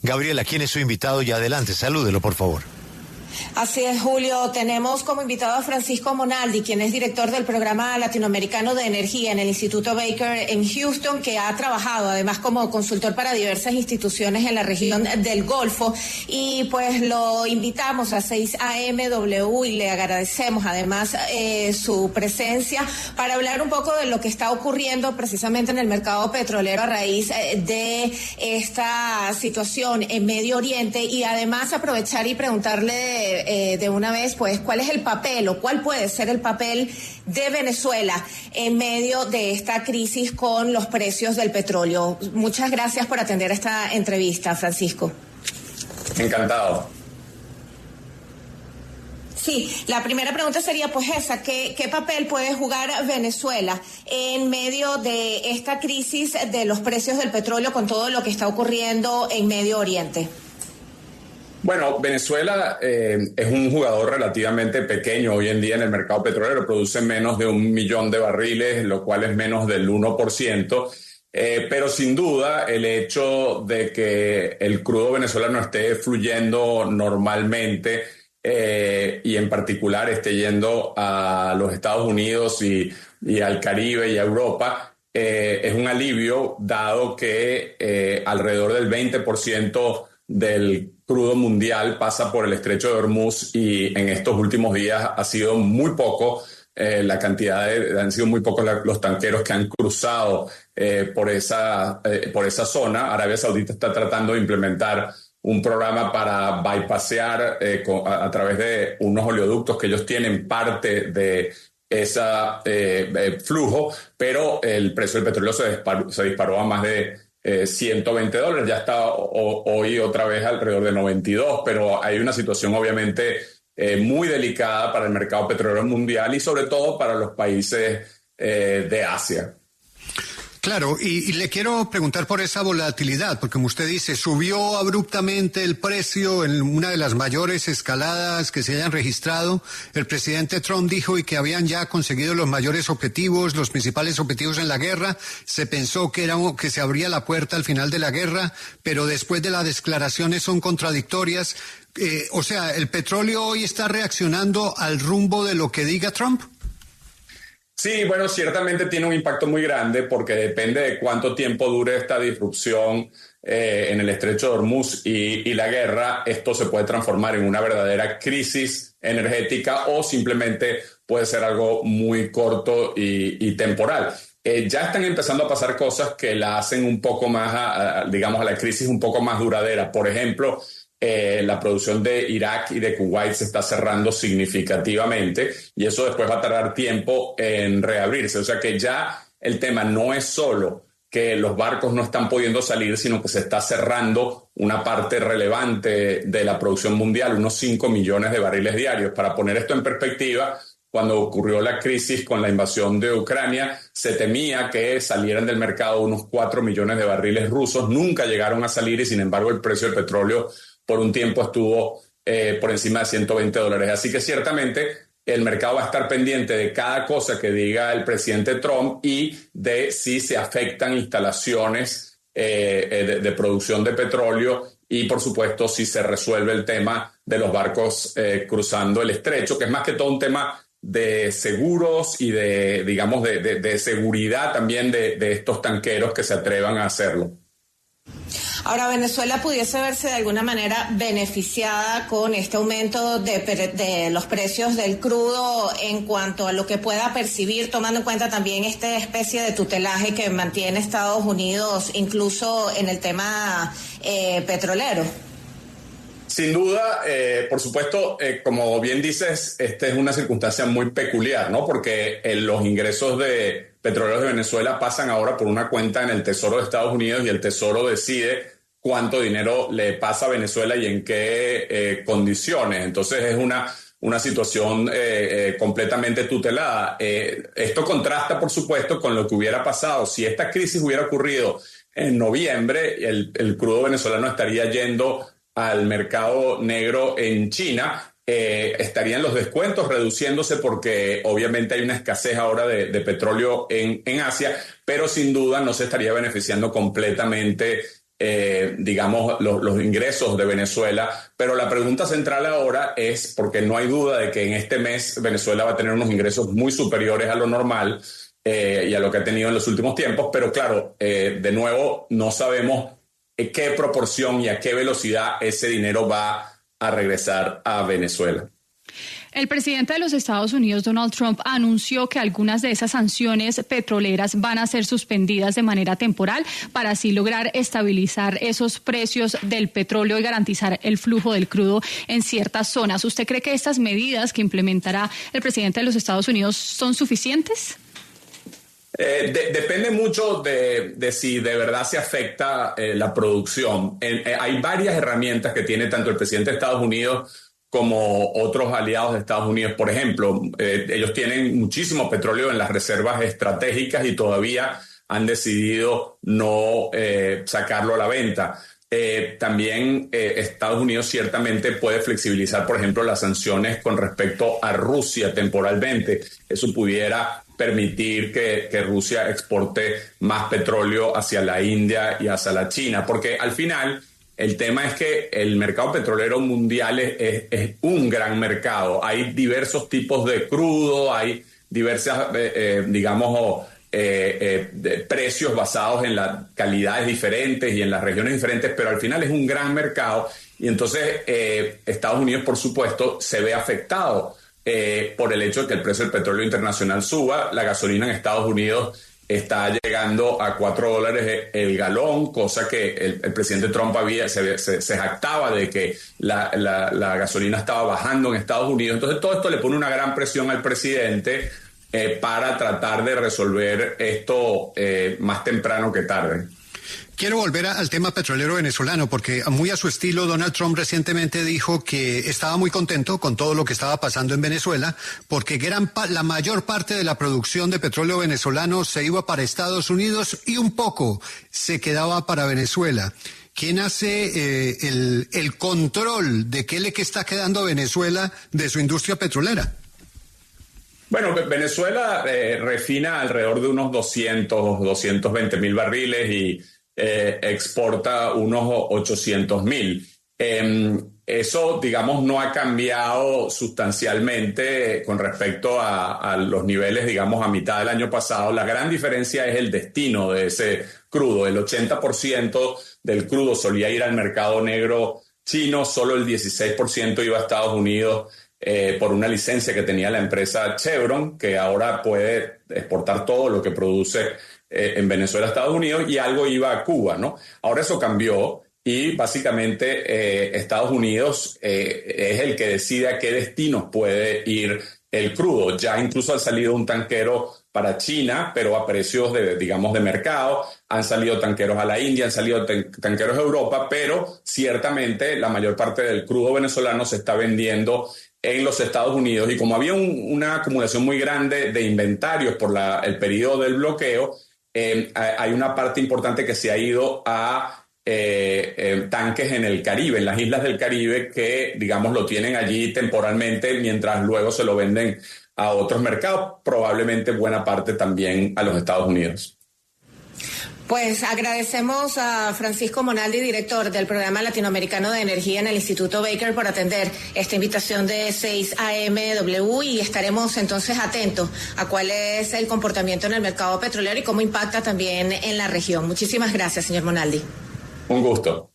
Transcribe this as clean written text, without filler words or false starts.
Gabriela, ¿quién es su invitado? Y adelante, salúdelo, por favor. Así es, Julio. Tenemos como invitado a Francisco Monaldi, quien es director del Programa Latinoamericano de Energía en el Instituto Baker en Houston, que ha trabajado además como consultor para diversas instituciones en la región del Golfo. Y pues lo invitamos a 6 AM y le agradecemos además su presencia para hablar un poco de lo que está ocurriendo precisamente en el mercado petrolero a raíz de esta situación en Medio Oriente, y además aprovechar y preguntarle de una vez, pues, ¿cuál es el papel o cuál puede ser el papel de Venezuela en medio de esta crisis con los precios del petróleo? Muchas gracias por atender esta entrevista, Francisco. Encantado. Sí, la primera pregunta sería pues esa, ¿qué papel puede jugar Venezuela en medio de esta crisis de los precios del petróleo con todo lo que está ocurriendo en Medio Oriente? Bueno, Venezuela es un jugador relativamente pequeño hoy en día en el mercado petrolero, produce menos de 1 millón de barriles, lo cual es menos del 1%, pero sin duda el hecho de que el crudo venezolano esté fluyendo normalmente y en particular esté yendo a los Estados Unidos y al Caribe y a Europa, es un alivio, dado que alrededor del 20% del crudo mundial pasa por el estrecho de Hormuz, y en estos últimos días ha sido muy poco han sido muy pocos los tanqueros que han cruzado por esa zona. Arabia Saudita está tratando de implementar un programa para bypassear a través de unos oleoductos que ellos tienen parte de ese flujo, pero el precio del petróleo se disparó a más de $120, ya está hoy otra vez alrededor de 92, pero hay una situación obviamente muy delicada para el mercado petrolero mundial y sobre todo para los países de Asia. Claro, y le quiero preguntar por esa volatilidad, porque como usted dice, subió abruptamente el precio en una de las mayores escaladas que se hayan registrado. El presidente Trump dijo que habían ya conseguido los mayores objetivos, los principales objetivos en la guerra. Se pensó que se abría la puerta al final de la guerra, pero después de las declaraciones son contradictorias. O sea, ¿el petróleo hoy está reaccionando al rumbo de lo que diga Trump? Sí, bueno, ciertamente tiene un impacto muy grande porque depende de cuánto tiempo dure esta disrupción en el estrecho de Hormuz y la guerra. Esto se puede transformar en una verdadera crisis energética o simplemente puede ser algo muy corto y temporal. Ya están empezando a pasar cosas que la hacen un poco más, a la crisis un poco más duradera. Por ejemplo, la producción de Irak y de Kuwait se está cerrando significativamente y eso después va a tardar tiempo en reabrirse. O sea que ya el tema no es solo que los barcos no están pudiendo salir, sino que se está cerrando una parte relevante de la producción mundial, unos 5 millones de barriles diarios. Para poner esto en perspectiva, cuando ocurrió la crisis con la invasión de Ucrania, se temía que salieran del mercado unos 4 millones de barriles rusos. Nunca llegaron a salir y, sin embargo, el precio del petróleo por un tiempo estuvo por encima de $120. Así que ciertamente el mercado va a estar pendiente de cada cosa que diga el presidente Trump y de si se afectan instalaciones de producción de petróleo y, por supuesto, si se resuelve el tema de los barcos cruzando el estrecho, que es más que todo un tema de seguros y de seguridad también de estos tanqueros que se atrevan a hacerlo. Ahora, ¿Venezuela pudiese verse de alguna manera beneficiada con este aumento de los precios del crudo en cuanto a lo que pueda percibir, tomando en cuenta también esta especie de tutelaje que mantiene Estados Unidos incluso en el tema petrolero? Sin duda, por supuesto, como bien dices, esta es una circunstancia muy peculiar, ¿no? Porque los ingresos de petroleros de Venezuela pasan ahora por una cuenta en el Tesoro de Estados Unidos y el Tesoro decide cuánto dinero le pasa a Venezuela y en qué condiciones. Entonces es una situación completamente tutelada. Esto contrasta, por supuesto, con lo que hubiera pasado. Si esta crisis hubiera ocurrido en noviembre, el crudo venezolano estaría yendo al mercado negro en China. Estarían los descuentos reduciéndose porque obviamente hay una escasez ahora de petróleo en Asia, pero sin duda no se estaría beneficiando completamente digamos, los ingresos de Venezuela. Pero la pregunta central ahora es, porque no hay duda de que en este mes Venezuela va a tener unos ingresos muy superiores a lo normal y a lo que ha tenido en los últimos tiempos, pero claro, de nuevo, no sabemos qué proporción y a qué velocidad ese dinero va a regresar a Venezuela. El presidente de los Estados Unidos, Donald Trump, anunció que algunas de esas sanciones petroleras van a ser suspendidas de manera temporal para así lograr estabilizar esos precios del petróleo y garantizar el flujo del crudo en ciertas zonas. ¿Usted cree que estas medidas que implementará el presidente de los Estados Unidos son suficientes? Depende mucho de si de verdad se afecta la producción. Hay varias herramientas que tiene tanto el presidente de Estados Unidos como otros aliados de Estados Unidos. Por ejemplo, ellos tienen muchísimo petróleo en las reservas estratégicas y todavía han decidido no sacarlo a la venta. También Estados Unidos ciertamente puede flexibilizar, por ejemplo, las sanciones con respecto a Rusia temporalmente. Eso pudiera permitir que Rusia exporte más petróleo hacia la India y hacia la China, porque al final el tema es que el mercado petrolero mundial es un gran mercado. Hay diversos tipos de crudo, hay diversas, precios basados en las calidades diferentes y en las regiones diferentes, pero al final es un gran mercado y entonces Estados Unidos, por supuesto, se ve afectado por el hecho de que el precio del petróleo internacional suba. La gasolina en Estados Unidos está llegando a $4 el galón, cosa que el presidente Trump se jactaba de que la gasolina estaba bajando en Estados Unidos. Entonces todo esto le pone una gran presión al presidente para tratar de resolver esto más temprano que tarde. Quiero volver al tema petrolero venezolano porque muy a su estilo Donald Trump recientemente dijo que estaba muy contento con todo lo que estaba pasando en Venezuela porque la mayor parte de la producción de petróleo venezolano se iba para Estados Unidos y un poco se quedaba para Venezuela. ¿Quién hace el control de qué le está quedando a Venezuela de su industria petrolera? Bueno, Venezuela refina alrededor de unos 220 mil barriles y exporta unos 800,000. Eso, digamos, no ha cambiado sustancialmente con respecto a los niveles, digamos, a mitad del año pasado. La gran diferencia es el destino de ese crudo. El 80% del crudo solía ir al mercado negro chino, solo el 16% iba a Estados Unidos por una licencia que tenía la empresa Chevron, que ahora puede exportar todo lo que produce en Venezuela a Estados Unidos, y algo iba a Cuba, ¿no? Ahora eso cambió y básicamente Estados Unidos es el que decide a qué destinos puede ir el crudo. Ya incluso ha salido un tanquero para China, pero a precios de mercado. Han salido tanqueros a la India, han salido tanqueros a Europa, pero ciertamente la mayor parte del crudo venezolano se está vendiendo en los Estados Unidos, y como había una acumulación muy grande de inventarios por el periodo del bloqueo, hay una parte importante que se ha ido a tanques en el Caribe, en las islas del Caribe, que, digamos, lo tienen allí temporalmente mientras luego se lo venden a otros mercados, probablemente buena parte también a los Estados Unidos. Pues agradecemos a Francisco Monaldi, director del Programa Latinoamericano de Energía en el Instituto Baker, por atender esta invitación de 6 AMW, y estaremos entonces atentos a cuál es el comportamiento en el mercado petrolero y cómo impacta también en la región. Muchísimas gracias, señor Monaldi. Un gusto.